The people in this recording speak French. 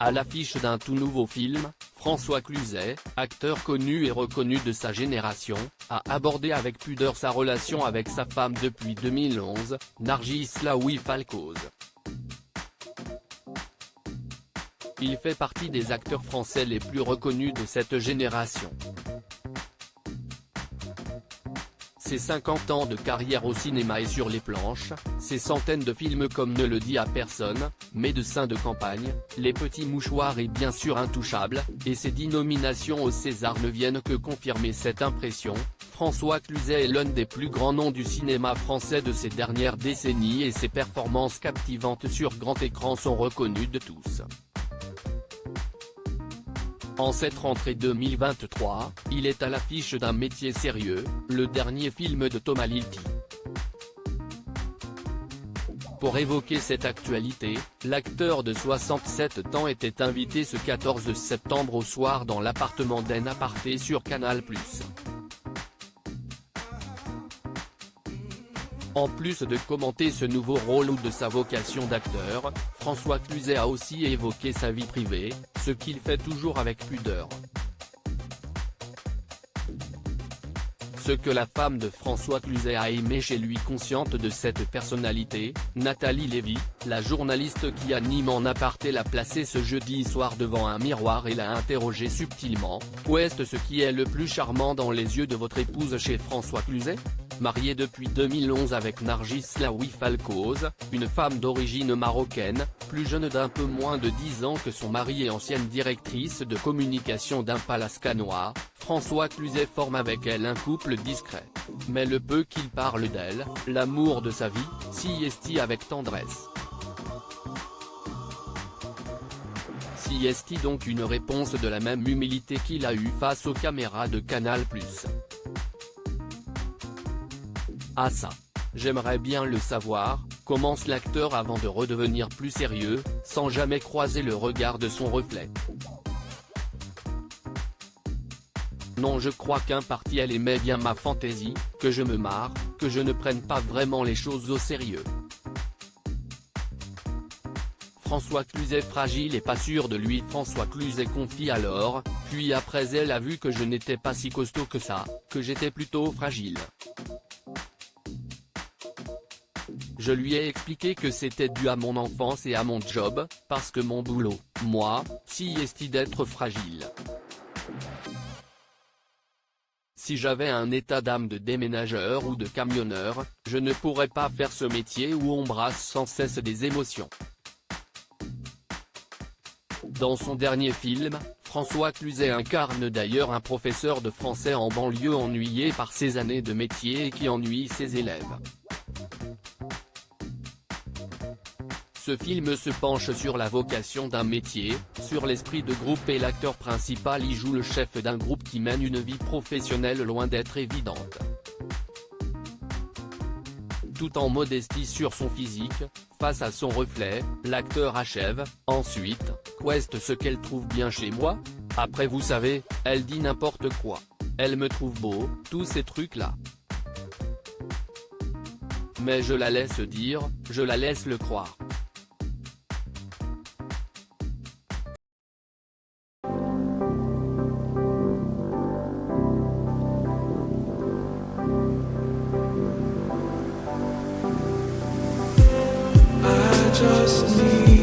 À l'affiche d'un tout nouveau film, François Cluzet, acteur connu et reconnu de sa génération, a abordé avec pudeur sa relation avec sa femme depuis 2011, Nargis Laoui Falcoz. Il fait partie des acteurs français les plus reconnus de cette génération. Ses 50 ans de carrière au cinéma et sur les planches, ses centaines de films comme Ne le dis à personne, Médecin de campagne, Les petits mouchoirs et bien sûr Intouchable, et ses 10 nominations au César ne viennent que confirmer cette impression. François Cluzet est l'un des plus grands noms du cinéma français de ces dernières décennies et ses performances captivantes sur grand écran sont reconnues de tous. En cette rentrée 2023, il est à l'affiche d'Un métier sérieux, le dernier film de Thomas Lilti. Pour évoquer cette actualité, l'acteur de 67 ans était invité ce 14 septembre au soir dans l'appartement d'En Aparté sur Canal+. En plus de commenter ce nouveau rôle ou de sa vocation d'acteur, François Cluzet a aussi évoqué sa vie privée, ce qu'il fait toujours avec pudeur. Ce que la femme de François Cluzet a aimé chez lui. Consciente de cette personnalité, Nathalie Lévy, la journaliste qui anime En Aparté l'a placée ce jeudi soir devant un miroir et l'a interrogé subtilement: « Qu'est-ce qui est le plus charmant dans les yeux de votre épouse chez François Cluzet ?» Marié depuis 2011 avec Nargis Laoui Falcoz, une femme d'origine marocaine, plus jeune d'un peu moins de 10 ans que son mari et ancienne directrice de communication d'un palace cannois, François Cluzet forme avec elle un couple discret. Mais le peu qu'il parle d'elle, l'amour de sa vie, s'y estie avec tendresse. S'y estie donc une réponse de la même humilité qu'il a eue face aux caméras de Canal+. Ah ça, j'aimerais bien le savoir, commence l'acteur avant de redevenir plus sérieux, sans jamais croiser le regard de son reflet. Non, je crois qu'un parti elle aimait bien ma fantaisie, que je me marre, que je ne prenne pas vraiment les choses au sérieux. François Cluzet fragile et pas sûr de lui. François Cluzet confie alors, puis après elle a vu que je n'étais pas si costaud que ça, que j'étais plutôt fragile. Je lui ai expliqué que c'était dû à mon enfance et à mon job, parce que mon boulot, moi, s'y estie d'être fragile. Si j'avais un état d'âme de déménageur ou de camionneur, je ne pourrais pas faire ce métier où on brasse sans cesse des émotions. Dans son dernier film, François Cluzet incarne d'ailleurs un professeur de français en banlieue ennuyé par ses années de métier et qui ennuie ses élèves. Ce film se penche sur la vocation d'un métier, sur l'esprit de groupe et l'acteur principal y joue le chef d'un groupe qui mène une vie professionnelle loin d'être évidente. Tout en modestie sur son physique, face à son reflet, l'acteur achève, ensuite, « Qu'est-ce ce qu'elle trouve bien chez moi ? Après vous savez, elle dit n'importe quoi. Elle me trouve beau, tous ces trucs-là. Mais je la laisse dire, je la laisse le croire. » Just need